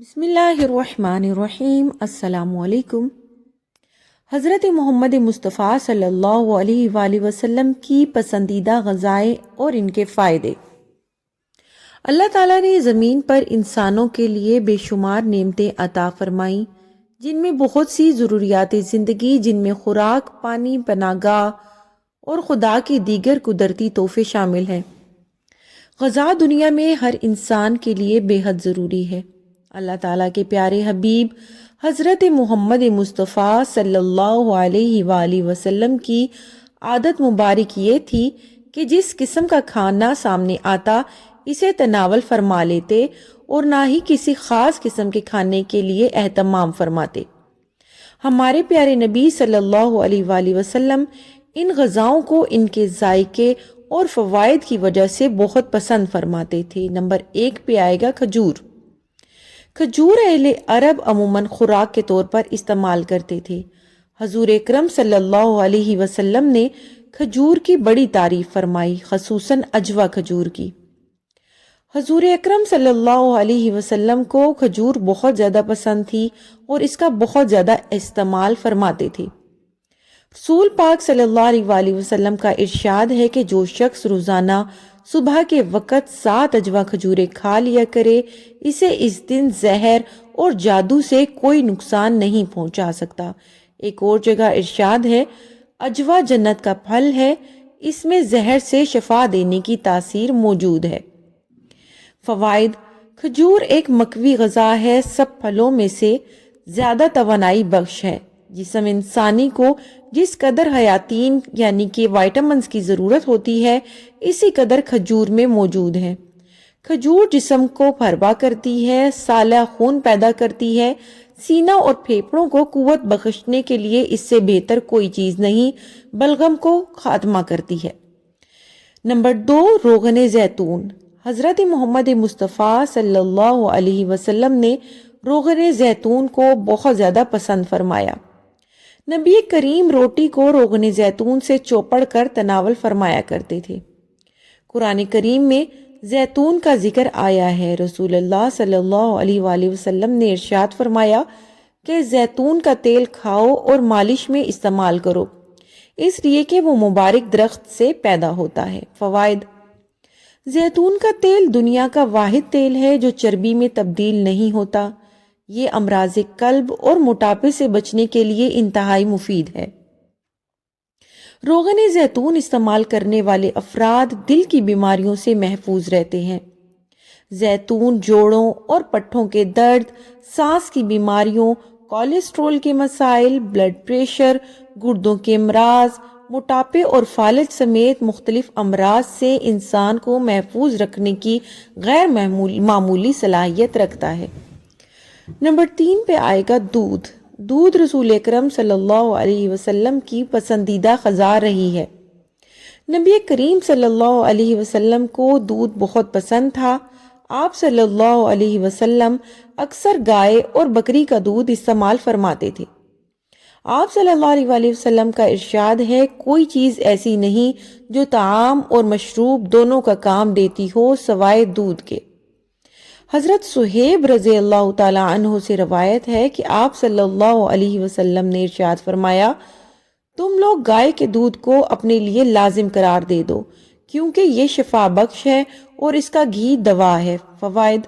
بسم اللہ الرحمن الرحیم۔ السلام علیکم۔ حضرت محمد مصطفیٰ صلی اللہ علیہ وآلہ وسلم کی پسندیدہ غذائیں اور ان کے فائدے۔ اللہ تعالیٰ نے زمین پر انسانوں کے لیے بے شمار نعمتیں عطا فرمائیں، جن میں بہت سی ضروریات زندگی، جن میں خوراک، پانی، پناہ گاہ اور خدا کے دیگر قدرتی تحفے شامل ہیں۔ غذا دنیا میں ہر انسان کے لیے بے حد ضروری ہے۔ اللہ تعالیٰ کے پیارے حبیب حضرت محمد مصطفیٰ صلی اللہ علیہ وآلہ وسلم کی عادت مبارک یہ تھی کہ جس قسم کا کھانا سامنے آتا اسے تناول فرما لیتے اور نہ ہی کسی خاص قسم کے کھانے کے لیے اہتمام فرماتے۔ ہمارے پیارے نبی صلی اللہ علیہ وآلہ وسلم ان غذاؤں کو ان کے ذائقے اور فوائد کی وجہ سے بہت پسند فرماتے تھے۔ نمبر 1 پہ آئے گا کھجور۔ کھجور اہل عرب عموماً خوراک کے طور پر استعمال کرتے تھے۔ حضور اکرم صلی اللہ علیہ وسلم نے کھجور کی بڑی تعریف فرمائی، خصوصاً عجوا کھجور کی۔ حضور اکرم صلی اللہ علیہ وسلم کو کھجور بہت زیادہ پسند تھی اور اس کا بہت زیادہ استعمال فرماتے تھے۔ رسول پاک صلی اللہ علیہ وآلہ وسلم کا ارشاد ہے کہ جو شخص روزانہ صبح کے وقت 7 عجوا کھجوریں کھا لیا کرے، اسے اس دن زہر اور جادو سے کوئی نقصان نہیں پہنچا سکتا۔ ایک اور جگہ ارشاد ہے، عجوا جنت کا پھل ہے، اس میں زہر سے شفا دینے کی تاثیر موجود ہے۔ فوائد: کھجور ایک مقوی غذا ہے، سب پھلوں میں سے زیادہ توانائی بخش ہے۔ جسم انسانی کو جس قدر حیاتین یعنی کہ وائٹامنز کی ضرورت ہوتی ہے، اسی قدر کھجور میں موجود ہے۔ کھجور جسم کو بھرپا کرتی ہے، سالہ خون پیدا کرتی ہے، سینہ اور پھیپھڑوں کو قوت بخشنے کے لیے اس سے بہتر کوئی چیز نہیں، بلغم کو خاتمہ کرتی ہے۔ نمبر 2 روغن زیتون۔ حضرت محمد مصطفیٰ صلی اللہ علیہ وسلم نے روغن زیتون کو بہت زیادہ پسند فرمایا۔ نبی کریم روٹی کو روغن زیتون سے چوپڑ کر تناول فرمایا کرتے تھے۔ قرآن کریم میں زیتون کا ذکر آیا ہے۔ رسول اللہ صلی اللہ علیہ وآلہ وسلم نے ارشاد فرمایا کہ زیتون کا تیل کھاؤ اور مالش میں استعمال کرو، اس لیے کہ وہ مبارک درخت سے پیدا ہوتا ہے۔ فوائد: زیتون کا تیل دنیا کا واحد تیل ہے جو چربی میں تبدیل نہیں ہوتا۔ یہ امراض قلب اور موٹاپے سے بچنے کے لیے انتہائی مفید ہے۔ روغن زیتون استعمال کرنے والے افراد دل کی بیماریوں سے محفوظ رہتے ہیں۔ زیتون جوڑوں اور پٹھوں کے درد، سانس کی بیماریوں، کولیسٹرول کے مسائل، بلڈ پریشر، گردوں کے امراض، موٹاپے اور فالج سمیت مختلف امراض سے انسان کو محفوظ رکھنے کی غیر معمولی صلاحیت رکھتا ہے۔ نمبر 3 پہ آئے گا دودھ۔ دودھ رسول اکرم صلی اللہ علیہ وسلم کی پسندیدہ غذا رہی ہے۔ نبی کریم صلی اللہ علیہ وسلم کو دودھ بہت پسند تھا۔ آپ صلی اللہ علیہ وسلم اکثر گائے اور بکری کا دودھ استعمال فرماتے تھے۔ آپ صلی اللہ علیہ وآلہ وسلم کا ارشاد ہے، کوئی چیز ایسی نہیں جو طعام اور مشروب دونوں کا کام دیتی ہو سوائے دودھ کے۔ حضرت صہیب رضی اللہ تعالیٰ عنہ سے روایت ہے کہ آپ صلی اللہ علیہ وسلم نے ارشاد فرمایا، تم لوگ گائے کے دودھ کو اپنے لیے لازم قرار دے دو، کیونکہ یہ شفا بخش ہے اور اس کا گھی دوا ہے۔ فوائد: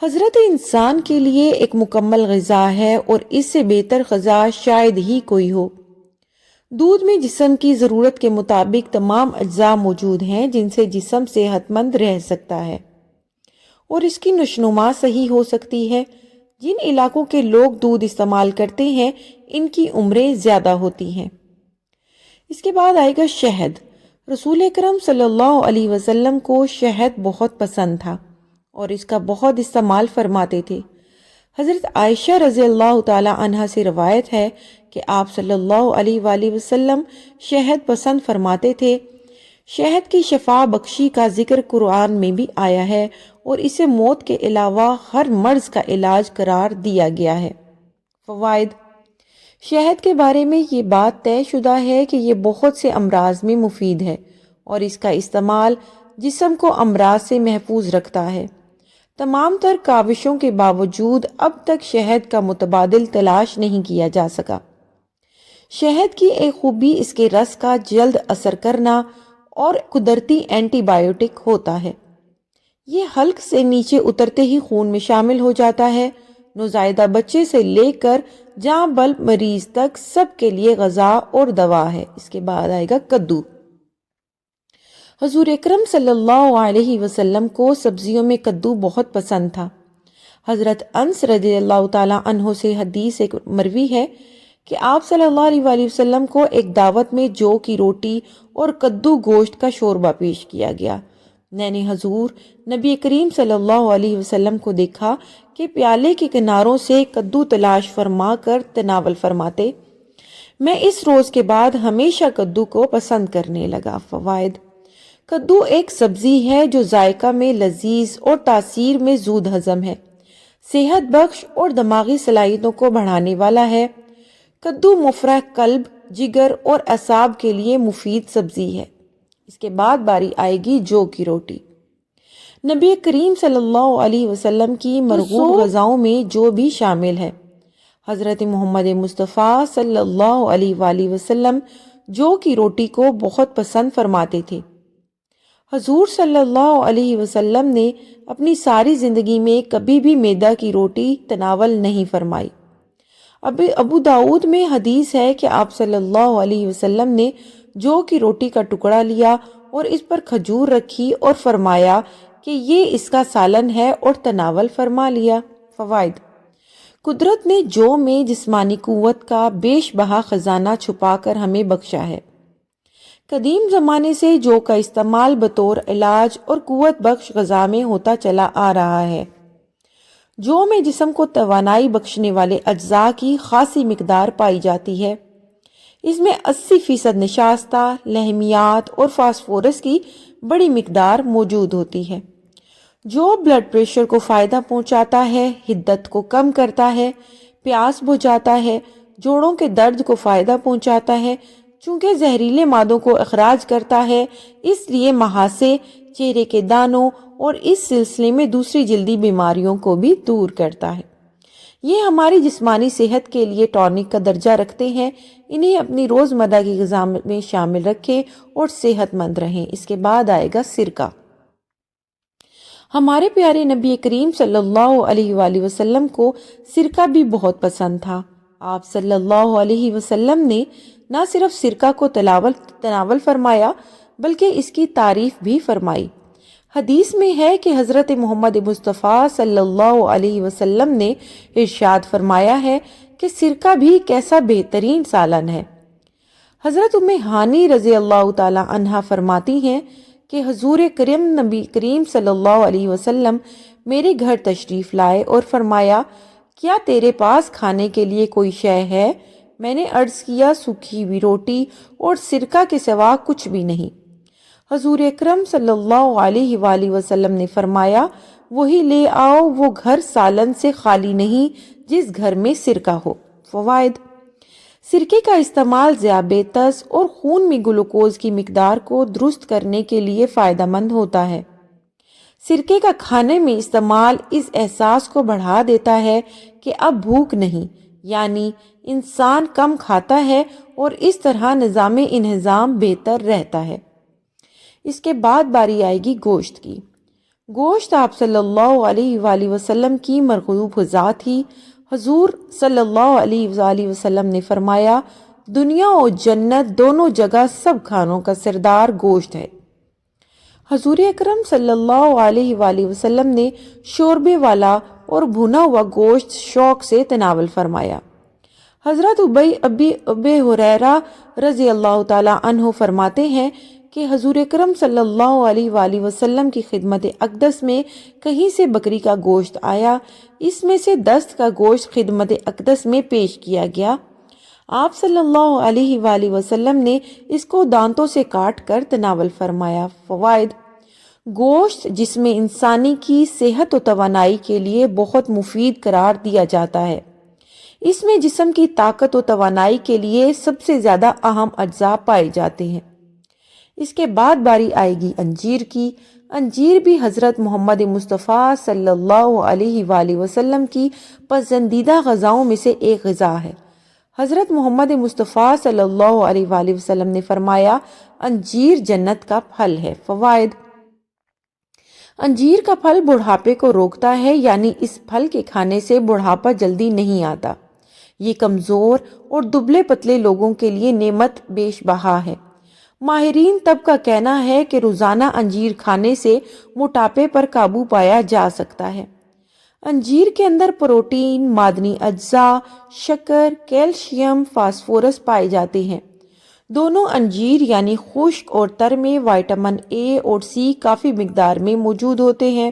حضرت انسان کے لیے ایک مکمل غذا ہے اور اس سے بہتر غذا شاید ہی کوئی ہو۔ دودھ میں جسم کی ضرورت کے مطابق تمام اجزاء موجود ہیں جن سے جسم صحت مند رہ سکتا ہے اور اس کی نشوونما صحیح ہو سکتی ہے۔ جن علاقوں کے لوگ دودھ استعمال کرتے ہیں ان کی عمریں زیادہ ہوتی ہیں۔ اس کے بعد آئے گا شہد۔ رسول اکرم صلی اللہ علیہ وسلم کو شہد بہت پسند تھا اور اس کا بہت استعمال فرماتے تھے۔ حضرت عائشہ رضی اللہ تعالی عنہا سے روایت ہے کہ آپ صلی اللہ علیہ وآلہ وسلم شہد پسند فرماتے تھے۔ شہد کی شفا بخشی کا ذکر قرآن میں بھی آیا ہے اور اسے موت کے علاوہ ہر مرض کا علاج قرار دیا گیا ہے۔ فوائد: شہد کے بارے میں یہ بات طے شدہ ہے کہ یہ بہت سے امراض میں مفید ہے اور اس کا استعمال جسم کو امراض سے محفوظ رکھتا ہے۔ تمام تر کاوشوں کے باوجود اب تک شہد کا متبادل تلاش نہیں کیا جا سکا۔ شہد کی ایک خوبی اس کے رس کا جلد اثر کرنا اور قدرتی اینٹی بائیوٹک ہوتا ہے۔ یہ حلق سے نیچے اترتے ہی خون میں شامل ہو جاتا ہے۔ نوزائیدہ بچے سے لے کر جاں بلب مریض تک سب کے لیے غذا اور دوا ہے۔ اس کے بعد آئے گا کدو۔ حضور اکرم صلی اللہ علیہ وسلم کو سبزیوں میں کدو بہت پسند تھا۔ حضرت انس رضی اللہ تعالیٰ عنہ سے حدیث ایک مروی ہے کہ آپ صلی اللہ علیہ وآلہ وسلم کو ایک دعوت میں جو کی روٹی اور کدو گوشت کا شوربہ پیش کیا گیا۔ میں نے حضور نبی کریم صلی اللہ علیہ وسلم کو دیکھا کہ پیالے کے کناروں سے کدو تلاش فرما کر تناول فرماتے۔ میں اس روز کے بعد ہمیشہ کدو کو پسند کرنے لگا۔ فوائد: کدو ایک سبزی ہے جو ذائقہ میں لذیذ اور تاثیر میں زود ہضم ہے، صحت بخش اور دماغی صلاحیتوں کو بڑھانے والا ہے۔ کدو مفرح قلب، جگر اور اعصاب کے لیے مفید سبزی ہے۔ اس کے بعد باری آئے گی جو کی روٹی۔ نبی کریم صلی اللہ علیہ وسلم کی مرغوب غذاؤں میں جو بھی شامل ہے۔ حضرت محمد مصطفیٰ صلی اللہ علیہ وآلہ وسلم جو کی روٹی کو بہت پسند فرماتے تھے۔ حضور صلی اللہ علیہ وسلم نے اپنی ساری زندگی میں کبھی بھی میدا کی روٹی تناول نہیں فرمائی۔ ابو داؤد میں حدیث ہے کہ آپ صلی اللہ علیہ وسلم نے جو کی روٹی کا ٹکڑا لیا اور اس پر کھجور رکھی اور فرمایا کہ یہ اس کا سالن ہے اور تناول فرما لیا۔ فوائد: قدرت نے جو میں جسمانی قوت کا بیش بہا خزانہ چھپا کر ہمیں بخشا ہے۔ قدیم زمانے سے جو کا استعمال بطور علاج اور قوت بخش غذا میں ہوتا چلا آ رہا ہے۔ جو میں جسم کو توانائی بخشنے والے اجزاء کی خاصی مقدار پائی جاتی ہے۔ اس میں 80% نشاستہ، لحمیات اور فاسفورس کی بڑی مقدار موجود ہوتی ہے۔ جو بلڈ پریشر کو فائدہ پہنچاتا ہے، حدت کو کم کرتا ہے، پیاس بجھاتا ہے، جوڑوں کے درد کو فائدہ پہنچاتا ہے۔ چونکہ زہریلے مادوں کو اخراج کرتا ہے، اس لیے مہاسے، چہرے کے دانوں اور اس سلسلے میں دوسری جلدی بیماریوں کو بھی دور کرتا ہے۔ یہ ہماری جسمانی صحت کے لیے ٹونک کا درجہ رکھتے ہیں۔ انہیں اپنی روزمرہ کی غذا میں شامل رکھیں اور صحت مند رہیں۔ اس کے بعد آئے گا سرکہ۔ ہمارے پیارے نبی کریم صلی اللہ علیہ وآلہ وسلم کو سرکہ بھی بہت پسند تھا۔ آپ صلی اللہ علیہ وسلم نے نہ صرف سرکہ کو تناول فرمایا بلکہ اس کی تعریف بھی فرمائی۔ حدیث میں ہے کہ حضرت محمد مصطفیٰ صلی اللہ علیہ وسلم نے ارشاد فرمایا ہے کہ سرکہ بھی کیسا بہترین سالن ہے۔ حضرت ام ہانی رضی اللہ تعالی عنہا فرماتی ہیں کہ حضور کریم نبی کریم صلی اللہ علیہ وسلم میرے گھر تشریف لائے اور فرمایا، کیا تیرے پاس کھانے کے لیے کوئی شے ہے؟ میں نے عرض کیا، سوکھی ہوئی روٹی اور سرکہ کے سوا کچھ بھی نہیں۔ حضور اکرم صلی اللہ علیہ وآلہ وسلم نے فرمایا، وہی لے آؤ، وہ گھر سالن سے خالی نہیں جس گھر میں سرکہ ہو۔ فوائد: سرکے کا استعمال ذیابیطس اور خون میں گلوکوز کی مقدار کو درست کرنے کے لیے فائدہ مند ہوتا ہے۔ سرکے کا کھانے میں استعمال اس احساس کو بڑھا دیتا ہے کہ اب بھوک نہیں، یعنی انسان کم کھاتا ہے اور اس طرح نظام انہضام بہتر رہتا ہے۔ اس کے بعد باری آئے گی گوشت کی۔ گوشت آپ صلی اللہ علیہ وآلہ وسلم کی مرغوب غذا تھی۔ حضور صلی اللہ علیہ وآلہ وسلم نے فرمایا، دنیا اور جنت دونوں جگہ سب کھانوں کا سردار گوشت ہے۔ حضور اکرم صلی اللہ علیہ وآلہ وسلم نے شوربے والا اور بھنا ہوا گوشت شوق سے تناول فرمایا۔ حضرت ابی ہریرہ رضی اللہ تعالی عنہ فرماتے ہیں کہ حضور اکرم صلی اللہ علیہ وآلہ وسلم کی خدمت اقدس میں کہیں سے بکری کا گوشت آیا، اس میں سے دست کا گوشت خدمت اقدس میں پیش کیا گیا۔ آپ صلی اللہ علیہ وآلہ وسلم نے اس کو دانتوں سے کاٹ کر تناول فرمایا۔ فوائد: گوشت جسم انسانی کی صحت و توانائی کے لیے بہت مفید قرار دیا جاتا ہے۔ اس میں جسم کی طاقت و توانائی کے لیے سب سے زیادہ اہم اجزاء پائے جاتے ہیں۔ اس کے بعد باری آئے گی انجیر کی۔ انجیر بھی حضرت محمد مصطفیٰ صلی اللہ علیہ وآلہ وسلم کی پسندیدہ غذاؤں میں سے ایک غذا ہے۔ حضرت محمد مصطفیٰ صلی اللہ علیہ وآلہ وسلم نے فرمایا، انجیر جنت کا پھل ہے۔ فوائد: انجیر کا پھل بڑھاپے کو روکتا ہے، یعنی اس پھل کے کھانے سے بڑھاپا جلدی نہیں آتا۔ یہ کمزور اور دبلے پتلے لوگوں کے لیے نعمت بیش بہا ہے۔ ماہرین طب کا کہنا ہے کہ روزانہ انجیر کھانے سے موٹاپے پر قابو پایا جا سکتا ہے۔ انجیر کے اندر پروٹین، معدنی اجزاء، شکر، کیلشیم، فاسفورس پائے جاتے ہیں۔ دونوں انجیر یعنی خشک اور تر میں وائٹامن اے اور سی کافی مقدار میں موجود ہوتے ہیں۔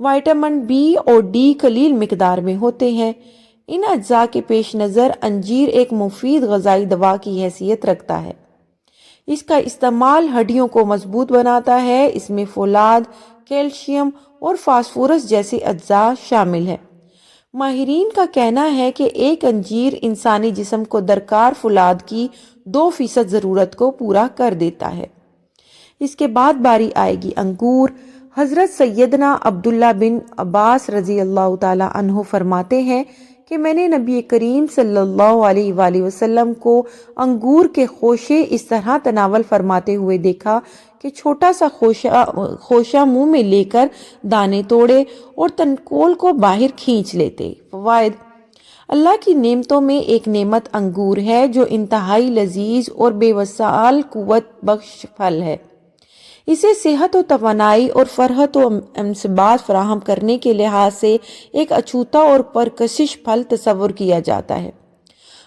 وائٹامن بی اور ڈی قلیل مقدار میں ہوتے ہیں۔ ان اجزاء کے پیش نظر انجیر ایک مفید غذائی دوا کی حیثیت رکھتا ہے۔ اس کا استعمال ہڈیوں کو مضبوط بناتا ہے۔ اس میں فولاد، کیلشیم اور فاسفورس جیسے اجزاء شامل ہیں۔ ماہرین کا کہنا ہے کہ ایک انجیر انسانی جسم کو درکار فولاد کی 2% ضرورت کو پورا کر دیتا ہے۔ اس کے بعد باری آئے گی انگور۔ حضرت سیدنا عبداللہ بن عباس رضی اللہ تعالی عنہ فرماتے ہیں کہ میں نے نبی کریم صلی اللہ علیہ وآلہ وسلم کو انگور کے خوشے اس طرح تناول فرماتے ہوئے دیکھا کہ چھوٹا سا خوشہ منہ میں لے کر دانے توڑے اور تنکول کو باہر کھینچ لیتے۔ فوائد: اللہ کی نعمتوں میں ایک نعمت انگور ہے جو انتہائی لذیذ اور بے مثال قوت بخش پھل ہے۔ اسے صحت و توانائی اور فرحت و انبساط فراہم کرنے کے لحاظ سے ایک اچھوتا اور پرکشش پھل تصور کیا جاتا ہے۔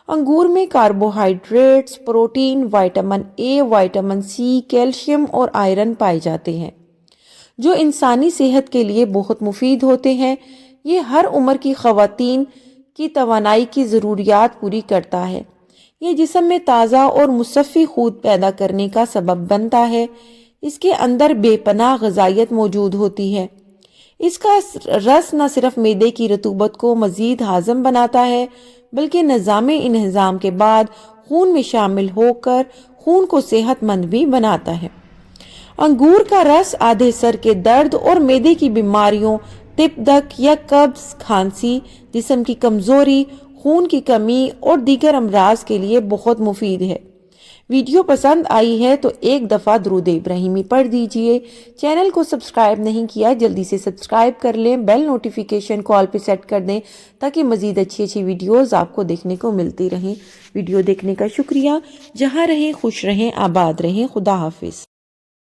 انگور میں carbohydrates, protein, vitamin A, vitamin C, calcium اور آئرن پائے جاتے ہیں جو انسانی صحت کے لیے بہت مفید ہوتے ہیں۔ یہ ہر عمر کی خواتین کی توانائی کی ضروریات پوری کرتا ہے۔ یہ جسم میں تازہ اور مصفی خون پیدا کرنے کا سبب بنتا ہے۔ اس کے اندر بے پناہ غذائیت موجود ہوتی ہے۔ اس کا رس نہ صرف معدے کی رطوبت کو مزید ہاضم بناتا ہے بلکہ نظام انہضام کے بعد خون میں شامل ہو کر خون کو صحت مند بھی بناتا ہے۔ انگور کا رس آدھے سر کے درد اور معدے کی بیماریوں، تپ یا قبض، کھانسی، جسم کی کمزوری، خون کی کمی اور دیگر امراض کے لیے بہت مفید ہے۔ ویڈیو پسند آئی ہے تو ایک دفعہ درود ابراہیمی پڑھ دیجئے۔ چینل کو سبسکرائب نہیں کیا جلدی سے سبسکرائب کر لیں، بیل نوٹیفیکیشن کال پہ سیٹ کر دیں تاکہ مزید اچھی ویڈیوز آپ کو دیکھنے کو ملتی رہیں۔ ویڈیو دیکھنے کا شکریہ۔ جہاں رہیں خوش رہیں، آباد رہیں۔ خدا حافظ۔